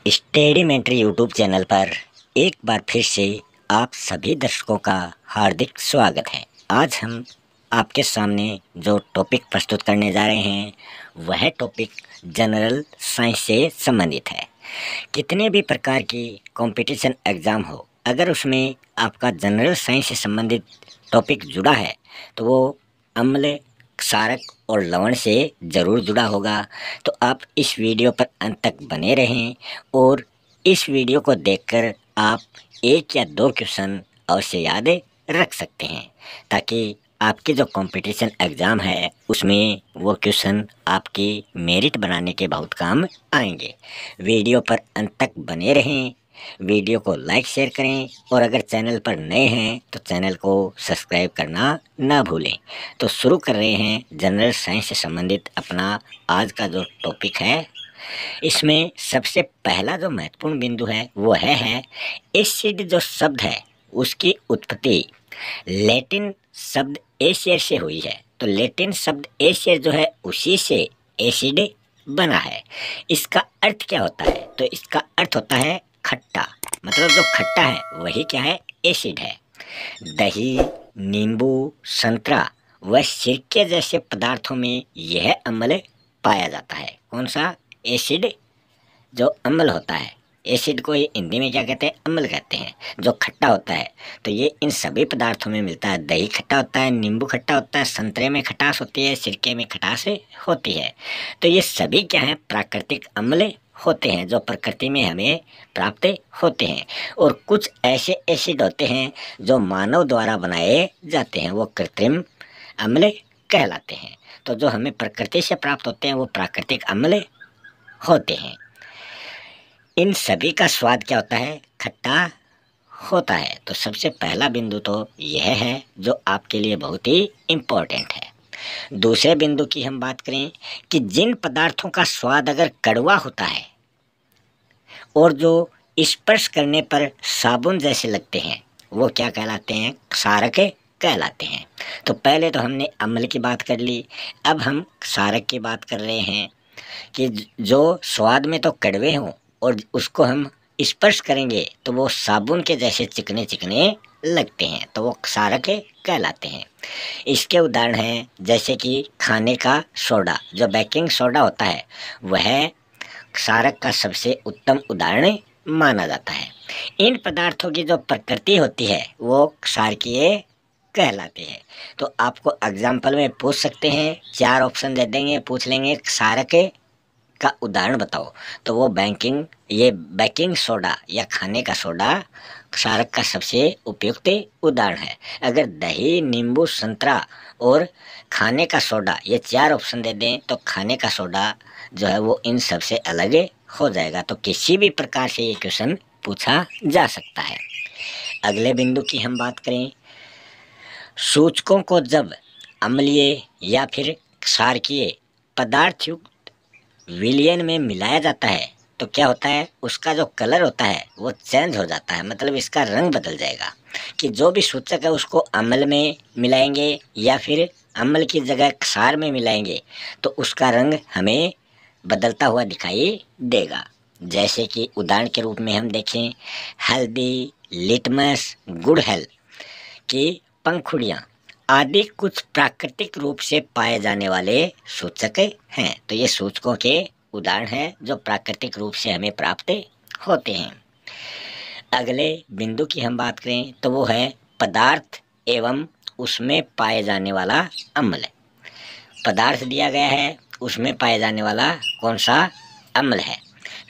स्टेडिमेंट्री YouTube channel पर एक बार फिर से आप सभी दर्शकों का हार्दिक स्वागत है। आज हम आपके सामने जो टॉपिक प्रस्तुत करने जा रहे हैं वह टॉपिक जनरल साइंस से संबंधित है। कितने भी प्रकार की कंपटीशन एग्ज़ाम हो, अगर उसमें आपका जनरल साइंस से संबंधित टॉपिक जुड़ा है तो वो अम्ल, क्षारक और लवण से ज़रूर जुड़ा होगा। तो आप इस वीडियो पर अंत तक बने रहें और इस वीडियो को देखकर आप एक या दो क्वेश्चन अवश्य याद रख सकते हैं, ताकि आपके जो कंपटीशन एग्ज़ाम है उसमें वो क्वेश्चन आपकी मेरिट बनाने के बहुत काम आएंगे। वीडियो पर अंत तक बने रहें, वीडियो को लाइक शेयर करें और अगर चैनल पर नए हैं तो चैनल को सब्सक्राइब करना ना भूलें। तो शुरू कर रहे हैं जनरल साइंस से संबंधित अपना आज का जो टॉपिक है। इसमें सबसे पहला जो महत्वपूर्ण बिंदु है वो है एसिड जो शब्द है उसकी उत्पत्ति लैटिन शब्द एसियर से हुई है। तो लैटिन शब्द एसियर जो है उसी से एसिड बना है। इसका अर्थ क्या होता है? तो इसका अर्थ होता है खट्टा, मतलब जो खट्टा है वही क्या है? एसिड है। दही, नींबू, संतरा व सिरके जैसे पदार्थों में यह अम्ल पाया जाता है। कौन सा? एसिड जो अम्ल होता है। एसिड को ये हिंदी में क्या कहते हैं? अम्ल कहते हैं, जो खट्टा होता है। तो ये इन सभी पदार्थों में मिलता है। दही खट्टा होता है, नींबू खट्टा होता है, संतरे में खटास होती है, सिरके में खटास होती है। तो ये सभी क्या है? प्राकृतिक अम्ल होते हैं जो प्रकृति में हमें प्राप्त होते हैं। और कुछ ऐसे एसिड होते हैं जो मानव द्वारा बनाए जाते हैं, वो कृत्रिम अम्ल कहलाते हैं। तो जो हमें प्रकृति से प्राप्त होते हैं वो प्राकृतिक अम्ल होते हैं। इन सभी का स्वाद क्या होता है? खट्टा होता है। तो सबसे पहला बिंदु तो यह है जो आपके लिए बहुत ही इम्पोर्टेंट है। दूसरे बिंदु की हम बात करें कि जिन पदार्थों का स्वाद अगर कड़वा होता है और जो स्पर्श करने पर साबुन जैसे लगते हैं वो क्या कहलाते हैं? क्षारक कहलाते हैं। तो पहले तो हमने अम्ल की बात कर ली, अब हम क्षारक की बात कर रहे हैं कि जो स्वाद में तो कड़वे हों और उसको हम स्पर्श करेंगे तो वो साबुन के जैसे चिकने चिकने लगते हैं, तो वो क्षारक कहलाते हैं। इसके उदाहरण हैं जैसे कि खाने का सोडा, जो बेकिंग सोडा होता है वह क्षारक का सबसे उत्तम उदाहरण माना जाता है। इन पदार्थों की जो प्रकृति होती है वो क्षारकीय कहलाते हैं। तो आपको एग्जाम्पल में पूछ सकते हैं, 4 ऑप्शन दे देंगे, पूछ लेंगे क्षारक का उदाहरण बताओ, तो वो बेकिंग सोडा या खाने का सोडा क्षारक का सबसे उपयुक्त उदाहरण है। अगर दही, नींबू, संतरा और खाने का सोडा ये 4 ऑप्शन दे दें तो खाने का सोडा जो है वो इन सबसे अलग हो जाएगा। तो किसी भी प्रकार से ये क्वेश्चन पूछा जा सकता है। अगले बिंदु की हम बात करें, सूचकों को जब अम्लीय या फिर क्षारकीय पदार्थ युक्त विलयन में मिलाया जाता है तो क्या होता है? उसका जो कलर होता है वो चेंज हो जाता है, मतलब इसका रंग बदल जाएगा। कि जो भी सूचक है उसको अम्ल में मिलाएंगे या फिर अम्ल की जगह क्षार में मिलाएंगे तो उसका रंग हमें बदलता हुआ दिखाई देगा। जैसे कि उदाहरण के रूप में हम देखें, हल्दी, लिटमस, गुड़हल की पंखुड़ियाँ आदि कुछ प्राकृतिक रूप से पाए जाने वाले सूचक हैं। तो ये सूचकों के उदाहरण हैं जो प्राकृतिक रूप से हमें प्राप्त होते हैं। अगले बिंदु की हम बात करें तो वो है पदार्थ एवं उसमें पाए जाने वाला अम्ल। पदार्थ दिया गया है, उसमें पाए जाने वाला कौन सा अम्ल है?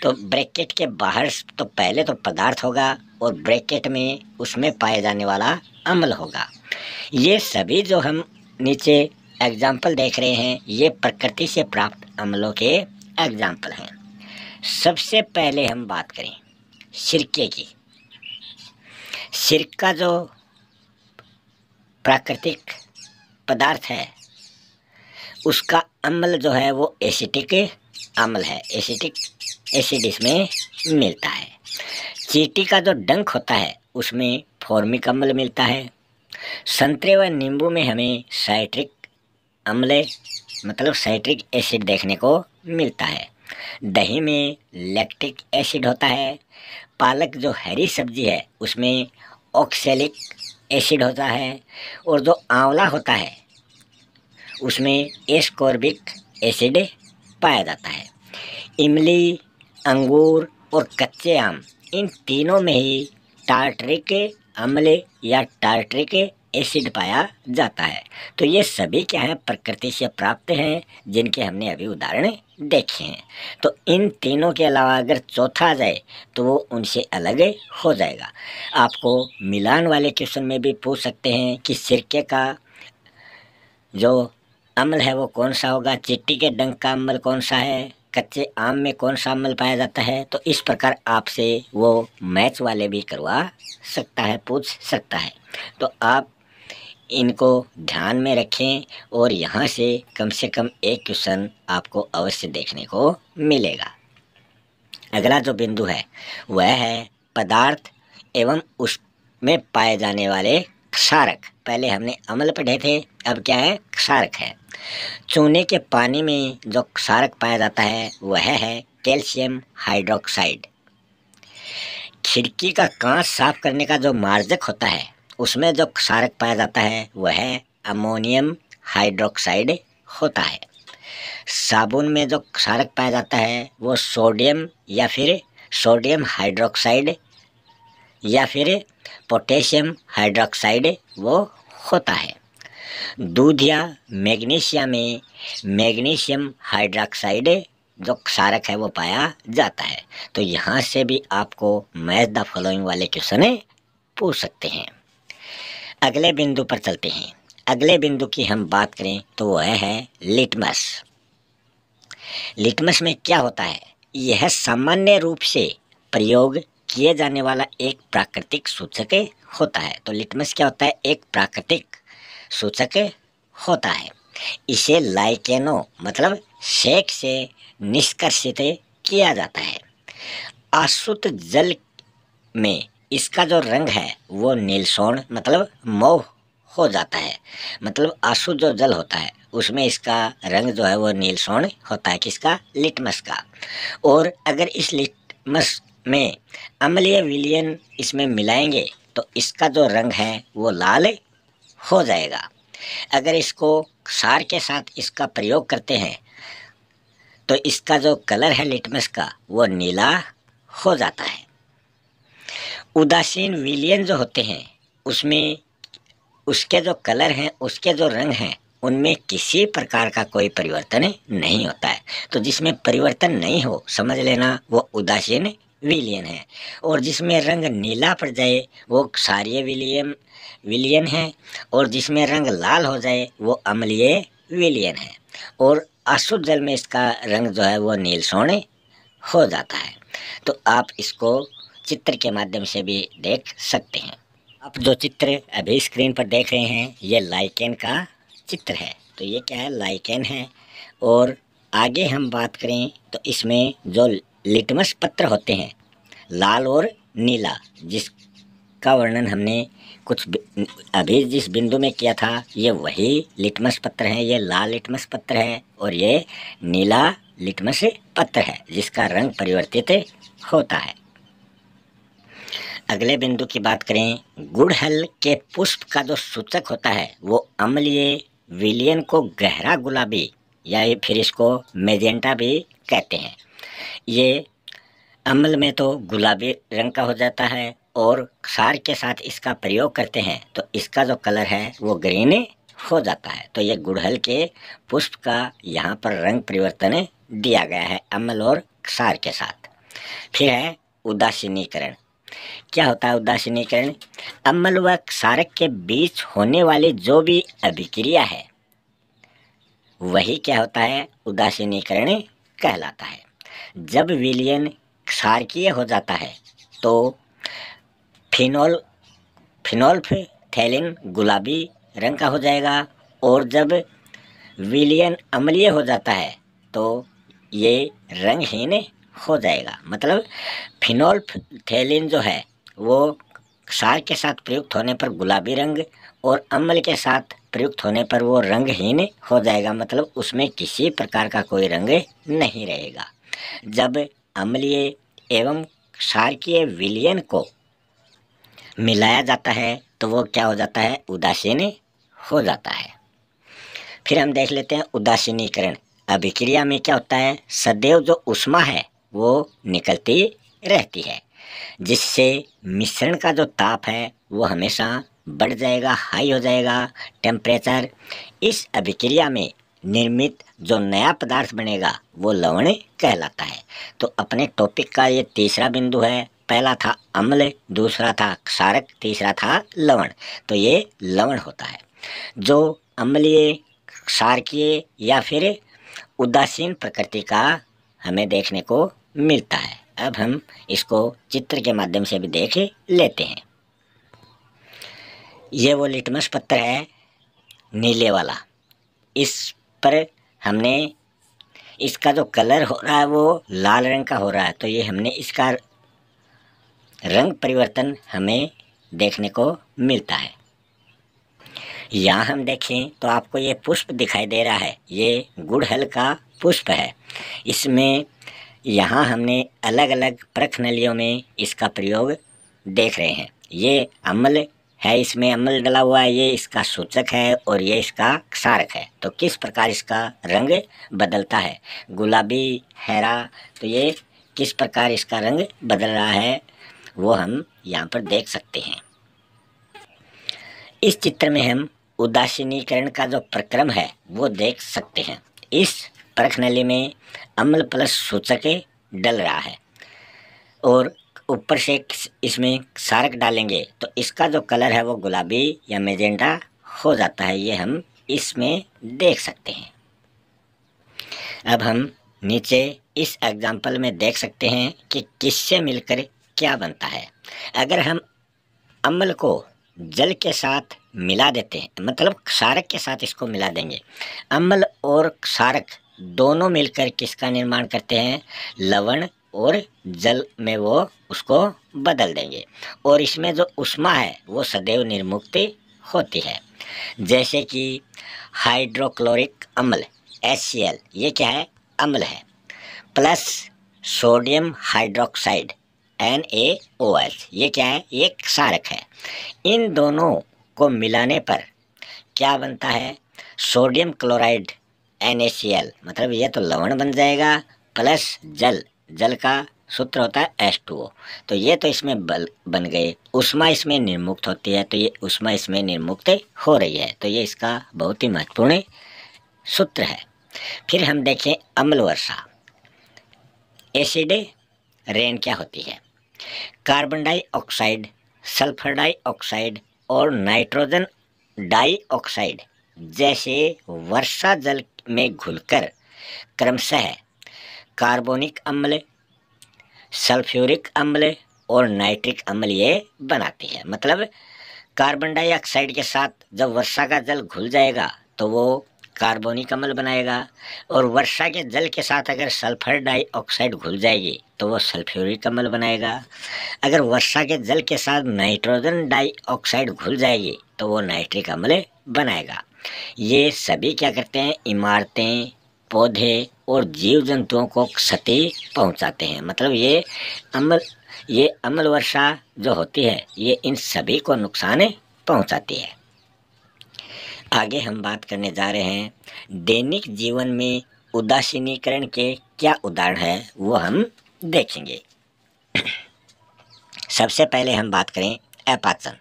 तो ब्रैकेट के बाहर तो पहले तो पदार्थ होगा और ब्रैकेट में उसमें पाए जाने वाला अम्ल होगा। ये सभी जो हम नीचे एग्जाम्पल देख रहे हैं ये प्रकृति से प्राप्त अम्लों के एग्जाम्पल हैं। सबसे पहले हम बात करें सिरके की। सिरका जो प्राकृतिक पदार्थ है उसका अम्ल जो है वो एसिटिक अम्ल है, एसिटिक एसिड इसमें मिलता है। चींटी का जो डंक होता है उसमें फॉर्मिक अम्ल मिलता है। संतरे व नींबू में हमें साइट्रिक अम्ल मतलब साइट्रिक एसिड देखने को मिलता है। दही में लैक्टिक एसिड होता है। पालक जो हरी सब्जी है उसमें ऑक्सैलिक एसिड होता है। और जो आंवला होता है उसमें एस्कॉर्बिक एसिड पाया जाता है। इमली, अंगूर और कच्चे आम, इन तीनों में ही टार्टरिक अम्ल या टार्टरिक एसिड पाया जाता है। तो ये सभी क्या है, प्रकृति से प्राप्त हैं, जिनके हमने अभी उदाहरण देखे हैं। तो इन तीनों के अलावा अगर चौथा आ जाए तो वो उनसे अलग हो जाएगा। आपको मिलान वाले क्वेश्चन में भी पूछ सकते हैं कि सिरके का जो अम्ल है वो कौन सा होगा, चींटी के डंक का अम्ल कौन सा है, कच्चे आम में कौन सा अम्ल पाया जाता है। तो इस प्रकार आपसे वो मैथ वाले भी करवा सकता है, पूछ सकता है। तो आप इनको ध्यान में रखें और यहाँ से कम एक क्वेश्चन आपको अवश्य देखने को मिलेगा। अगला जो बिंदु है वह है पदार्थ एवं उसमें पाए जाने वाले क्षारक। पहले हमने अम्ल पढ़े थे, अब क्या है, क्षारक है। चूने के पानी में जो क्षारक पाया जाता है वह है कैल्शियम हाइड्रोक्साइड। खिड़की का कांच साफ करने का जो मार्जक होता है उसमें जो क्षारक पाया जाता है वह अमोनियम हाइड्रोक्साइड होता है। साबुन में जो क्षारक पाया जाता है वो सोडियम या फिर सोडियम हाइड्रोक्साइड या फिर पोटेशियम हाइड्रोक्साइड वो होता है। दूध या मैग्नीशिया में मैग्नीशियम हाइड्रोक्साइड जो क्षारक है वो पाया जाता है। तो यहाँ से भी आपको मैच द फॉलोइंग वाले क्वेश्चन पूछ सकते हैं। अगले बिंदु पर चलते हैं। अगले बिंदु की हम बात करें तो वह है लिटमस। लिटमस में क्या होता है, यह सामान्य रूप से प्रयोग किए जाने वाला एक प्राकृतिक सूचक होता है। तो लिटमस क्या होता है, एक प्राकृतिक सूचक होता है। इसे लाइकेनो मतलब सेक से निष्कर्षित किया जाता है। अशुद्ध जल में इसका जो रंग है वो नीलसोण मतलब मौह हो जाता है। मतलब अशुद्ध जो जल होता है उसमें इसका रंग जो है वो नीलसोण होता है, किसका, लिटमस का। और अगर इस लिटमस में अम्लीय विलयन इसमें मिलाएंगे तो इसका जो रंग है वो लाल हो जाएगा। अगर इसको क्षार के साथ इसका प्रयोग करते हैं तो इसका जो कलर है लिटमस का वो नीला हो जाता है। उदासीन विलयन जो होते हैं उसमें उसके जो कलर हैं, उसके जो रंग हैं, उनमें किसी प्रकार का कोई परिवर्तन नहीं होता है। तो जिसमें परिवर्तन नहीं हो समझ लेना वो उदासीन विलयन है। और जिसमें रंग नीला पड़ जाए वो क्षारीय विलयन है। और जिसमें रंग लाल हो जाए वो अम्लीय विलयन है। और अशुद्ध जल में इसका रंग जो है वो नीलसोण हो जाता है। तो आप इसको चित्र के माध्यम से भी देख सकते हैं। आप जो चित्र अभी स्क्रीन पर देख रहे हैं ये लाइकेन का चित्र है। तो ये क्या है, लाइकेन है। और आगे हम बात करें तो इसमें जो लिटमस पत्र होते हैं लाल और नीला, जिसका वर्णन हमने कुछ अभी जिस बिंदु में किया था ये वही लिटमस पत्र है। ये लाल लिटमस पत्र है और ये नीला लिटमस पत्र है जिसका रंग परिवर्तित होता है। अगले बिंदु की बात करें, गुड़हल के पुष्प का जो सूचक होता है वो अम्लीय विलयन को गहरा गुलाबी या फिर इसको मैजेंटा भी कहते हैं। ये अम्ल में तो गुलाबी रंग का हो जाता है और क्षार के साथ इसका प्रयोग करते हैं तो इसका जो कलर है वो ग्रीन हो जाता है। तो ये गुड़हल के पुष्प का यहाँ पर रंग परिवर्तन दिया गया है अम्ल और क्षार के साथ। फिर है उदासीनीकरण। क्या होता है उदासीनीकरण, अम्ल व क्षारक के बीच होने वाली जो भी अभिक्रिया है वही क्या होता है, उदासीनीकरण कहलाता है। जब विलयन क्षारकीय हो जाता है तो फिनोल्फथैलीन गुलाबी रंग का हो जाएगा। और जब विलयन अम्लीय हो जाता है तो ये रंगहीन हो जाएगा। मतलब फिनोल्फथैलीन जो है वो क्षार के साथ प्रयुक्त होने पर गुलाबी रंग और अम्ल के साथ प्रयुक्त होने पर वो रंगहीन हो जाएगा। मतलब उसमें किसी प्रकार का कोई रंग नहीं रहेगा। जब अम्लीय एवं क्षारकीय विलयन को मिलाया जाता है तो वो क्या हो जाता है, उदासीन हो जाता है। फिर हम देख लेते हैं उदासीनीकरण। अभिक्रिया में क्या होता है, सदैव जो ऊष्मा है वो निकलती रहती है, जिससे मिश्रण का जो ताप है वो हमेशा बढ़ जाएगा, हाई हो जाएगा टेम्परेचर। इस अभिक्रिया में निर्मित जो नया पदार्थ बनेगा वो लवण कहलाता है। तो अपने टॉपिक का ये तीसरा बिंदु है। पहला था अम्ल, दूसरा था क्षारक, तीसरा था लवण। तो ये लवण होता है जो अम्लीय, क्षारकीय या फिर उदासीन प्रकृति का हमें देखने को मिलता है। अब हम इसको चित्र के माध्यम से भी देख लेते हैं। ये वो लिटमस पत्थर है नीले वाला, इस पर हमने इसका जो कलर हो रहा है वो लाल रंग का हो रहा है। तो ये हमने इसका रंग परिवर्तन हमें देखने को मिलता है। यहाँ हम देखें तो आपको ये पुष्प दिखाई दे रहा है, ये गुड़हल का पुष्प है। इसमें यहाँ हमने अलग अलग प्रखनलियों में इसका प्रयोग देख रहे हैं। ये अम्ल है, इसमें अम्ल डला हुआ है, ये इसका सूचक है और ये इसका क्षारक है। तो किस प्रकार इसका रंग बदलता है, गुलाबी, हरा, तो ये किस प्रकार इसका रंग बदल रहा है वो हम यहाँ पर देख सकते हैं। इस चित्र में हम उदासीनीकरण का जो प्रक्रम है वो देख सकते हैं। इस प्रखनली में अम्ल प्लस सूचक डल रहा है और ऊपर से इसमें क्षारक डालेंगे तो इसका जो कलर है वो गुलाबी या मैजेंटा हो जाता है। ये हम इसमें देख सकते हैं। अब हम नीचे इस एग्जाम्पल में देख सकते हैं कि किससे मिलकर क्या बनता है। अगर हम अम्ल को जल के साथ मिला देते हैं, मतलब क्षारक के साथ इसको मिला देंगे, अम्ल और क्षारक दोनों मिलकर किसका निर्माण करते हैं, लवण, और जल में वो उसको बदल देंगे और इसमें जो ऊष्मा है वो सदैव निर्मुक्त होती है। जैसे कि हाइड्रोक्लोरिक अम्ल HCl, ये क्या है, अम्ल है, प्लस सोडियम हाइड्रोक्साइड NaOH, ये क्या है, ये क्षारक है। इन दोनों को मिलाने पर क्या बनता है, सोडियम क्लोराइड NaCl, मतलब ये तो लवण बन जाएगा, प्लस जल, जल का सूत्र होता है H2O। तो ये तो इसमें बन गए, ऊष्मा इसमें निर्मुक्त होती है, तो ये ऊष्मा इसमें निर्मुक्त हो रही है। तो ये इसका बहुत ही महत्वपूर्ण सूत्र है। फिर हम देखें अम्ल वर्षा, एसिड रेन क्या होती है। कार्बन डाइऑक्साइड, सल्फर डाइऑक्साइड और नाइट्रोजन डाइऑक्साइड जैसे वर्षा जल में घुलकर क्रमशः कार्बोनिक अम्ल, सल्फ्यूरिक अम्ल और नाइट्रिक अम्ल ये बनाती है। मतलब कार्बन डाइऑक्साइड के साथ जब वर्षा का जल घुल जाएगा तो वो कार्बोनिक अम्ल बनाएगा और वर्षा के जल के साथ अगर सल्फर डाइऑक्साइड घुल जाएगी तो वो सल्फ्यूरिक अम्ल बनाएगा। अगर वर्षा के जल के साथ नाइट्रोजन डाइऑक्साइड घुल जाएगी तो वो नाइट्रिक अम्ल बनाएगा। ये सभी क्या करते हैं, इमारतें, पौधे और जीव जंतुओं को क्षति पहुंचाते हैं। मतलब ये अम्ल वर्षा जो होती है ये इन सभी को नुकसान पहुंचाती है। आगे हम बात करने जा रहे हैं दैनिक जीवन में उदासीनीकरण के क्या उदाहरण है वो हम देखेंगे। सबसे पहले हम बात करें अपाचन।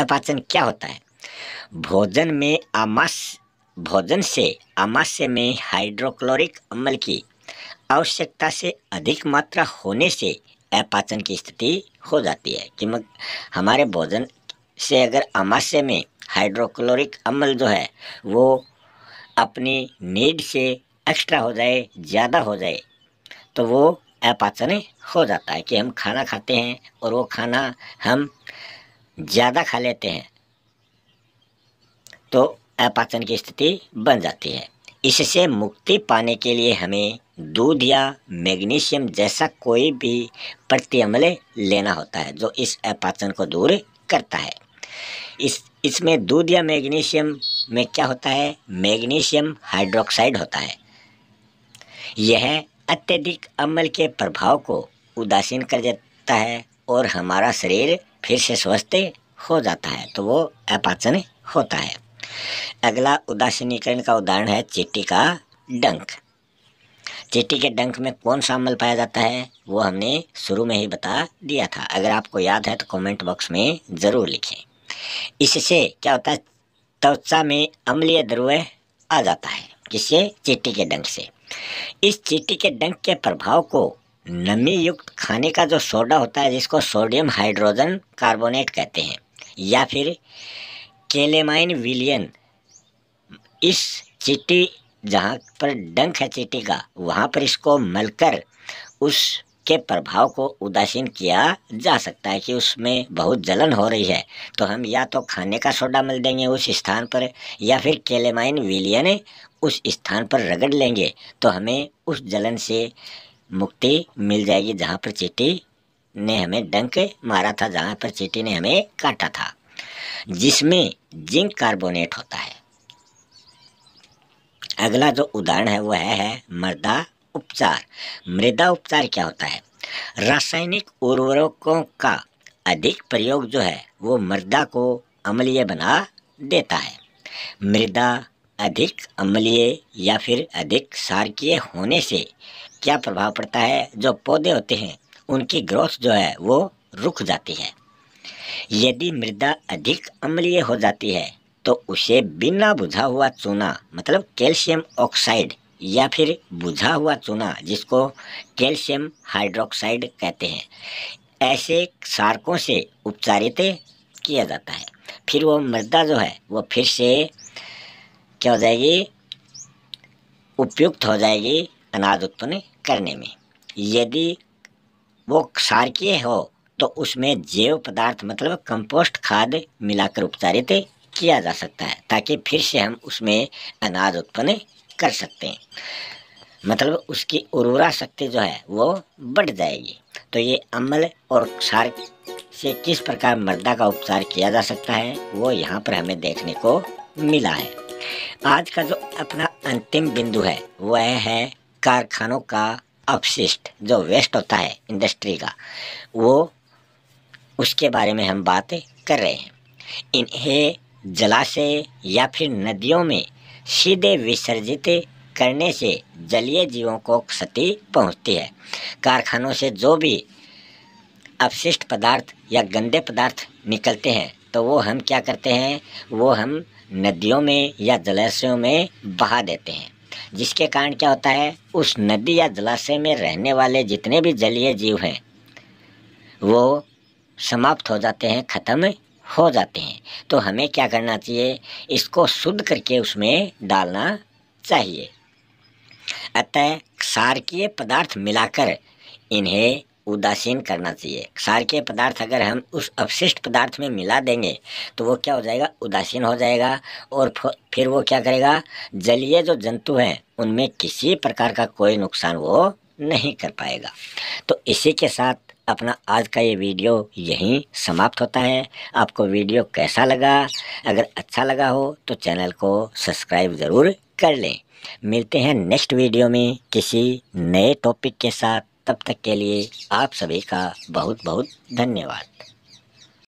अपाचन क्या होता है, भोजन से आमाशय में हाइड्रोक्लोरिक अम्ल की आवश्यकता से अधिक मात्रा होने से अपाचन की स्थिति हो जाती है। कि हमारे भोजन से अगर आमाशय में हाइड्रोक्लोरिक अम्ल जो है वो अपनी नीड से एक्स्ट्रा हो जाए, ज़्यादा हो जाए, तो वो अपाचन हो जाता है। कि हम खाना खाते हैं और वो खाना हम ज़्यादा खा लेते हैं तो अपाचन की स्थिति बन जाती है। इससे मुक्ति पाने के लिए हमें दूध या मैग्नीशियम जैसा कोई भी प्रतिअम्ल लेना होता है जो इस अपाचन को दूर करता है। इसमें दूध या मैग्नीशियम में क्या होता है, मैग्नीशियम हाइड्रोक्साइड होता है। यह अत्यधिक अम्ल के प्रभाव को उदासीन कर देता है और हमारा शरीर फिर से स्वस्थ हो जाता है, तो वो अपाचन होता है। अगला उदासीनीकरण का उदाहरण है चींटी का डंक। चींटी के डंक में कौन सा अम्ल पाया जाता है वो हमने शुरू में ही बता दिया था। अगर आपको याद है तो कमेंट बॉक्स में ज़रूर लिखें। इससे क्या होता है, त्वचा में अम्लीय द्रव्य आ जाता है। किससे? चींटी के डंक से। इस चींटी के डंक के प्रभाव को नमी युक्त खाने का जो सोडा होता है, जिसको सोडियम हाइड्रोजन कार्बोनेट कहते हैं, या फिर केलेमाइन विलियन, इस चींटी जहाँ पर डंक है चींटी का, वहाँ पर इसको मलकर उसके प्रभाव को उदासीन किया जा सकता है कि उसमें बहुत जलन हो रही है, तो हम या तो खाने का सोडा मल देंगे उस स्थान पर, या फिर केलेमाइन विलियन उस स्थान पर रगड़ लेंगे, तो हमें उस जलन से मुक्ति मिल जाएगी जहाँ पर चींटी ने हमें डंक मारा था, जहाँ पर चींटी ने हमें काटा था, जिसमें जिंक कार्बोनेट होता है। अगला जो उदाहरण है वह है मृदा उपचार। मृदा उपचार क्या होता है? रासायनिक उर्वरकों का अधिक प्रयोग जो है वो मृदा को अम्लीय बना देता है। मृदा अधिक अम्लीय या फिर अधिक क्षारकीय होने से क्या प्रभाव पड़ता है? जो पौधे होते हैं उनकी ग्रोथ जो है वो रुक जाती है। यदि मृदा अधिक अम्लीय हो जाती है तो उसे बिना बुझा हुआ चूना, मतलब कैल्शियम ऑक्साइड, या फिर बुझा हुआ चूना जिसको कैल्शियम हाइड्रोक्साइड कहते हैं, ऐसे क्षारकों से उपचारित किया जाता है। फिर वो मृदा जो है वो फिर से क्या हो जाएगी? उपयुक्त हो जाएगी अनाज उत्पन्न करने में। यदि वो क्षारकीय हो तो उसमें जैव पदार्थ, मतलब कंपोस्ट खाद मिलाकर उपचारित किया जा सकता है, ताकि फिर से हम उसमें अनाज उत्पन्न कर सकते हैं, मतलब उसकी उर्वरा शक्ति जो है वो बढ़ जाएगी। तो ये अम्ल और क्षार से किस प्रकार मृदा का उपचार किया जा सकता है वो यहाँ पर हमें देखने को मिला है। आज का जो अपना अंतिम बिंदु है वह है कारखानों का अपशिष्ट, जो वेस्ट होता है इंडस्ट्री का, वो उसके बारे में हम बात कर रहे हैं। इन्हें जलाशय या फिर नदियों में सीधे विसर्जित करने से जलीय जीवों को क्षति पहुंचती है। कारखानों से जो भी अपशिष्ट पदार्थ या गंदे पदार्थ निकलते हैं तो वो हम क्या करते हैं, वो हम नदियों में या जलाशयों में बहा देते हैं, जिसके कारण क्या होता है, उस नदी या जलाशय में रहने वाले जितने भी जलीय जीव हैं वो समाप्त हो जाते हैं, खत्म हो जाते हैं। तो हमें क्या करना चाहिए, इसको शुद्ध करके उसमें डालना चाहिए। अतः क्षारकीय पदार्थ मिलाकर इन्हें उदासीन करना चाहिए। क्षारकीय पदार्थ अगर हम उस अपशिष्ट पदार्थ में मिला देंगे तो वो क्या हो जाएगा, उदासीन हो जाएगा, और फिर वो क्या करेगा, जलीय जो जंतु हैं उनमें किसी प्रकार का कोई नुकसान वो नहीं कर पाएगा। तो इसी के साथ अपना आज का ये वीडियो यहीं समाप्त होता है। आपको वीडियो कैसा लगा? अगर अच्छा लगा हो तो चैनल को सब्सक्राइब ज़रूर कर लें। मिलते हैं नेक्स्ट वीडियो में किसी नए टॉपिक के साथ। तब तक के लिए आप सभी का बहुत बहुत धन्यवाद।